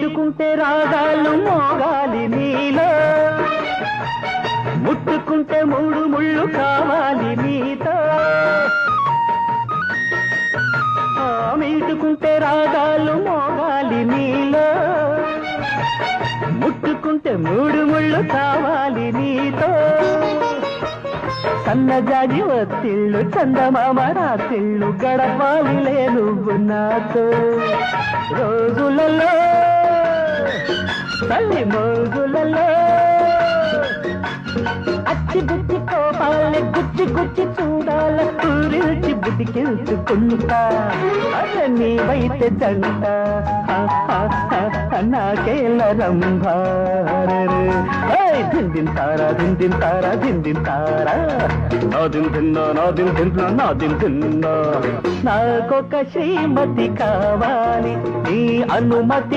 మీటుకుంటే రాగాలు మోగాలి నీలో, ముట్టుకుంటే మూడు ముళ్ళు కావాలి నీతో. మీటుకుంటే రాగాలు మోగాలి నీలో, ముట్టుకుంటే మూడు ముళ్ళు కావాలి నీతో. సన్నజాజి ఒత్తిళ్ళు చందమామ రాత్రిళ్ళు గడపాలిలే నువ్వు నాతో. రోజులలో తల్లి మోజులలో అచ్చి బుద్ధి కోపాలే గుచ్చి గుచ్చి చూడాల, ఊరిల్చి బుద్ధికెళ్తుకుంటా అదే నీవైతే జంట నాకేల రంభారే. దిందింతారా దిందింతారా దిందింతారా, నాదిం తిన్నా నాదిం తిన్నా నాదిం తిన్నా. నాకొక శ్రీమతి కావాలి, నీ అనుమతి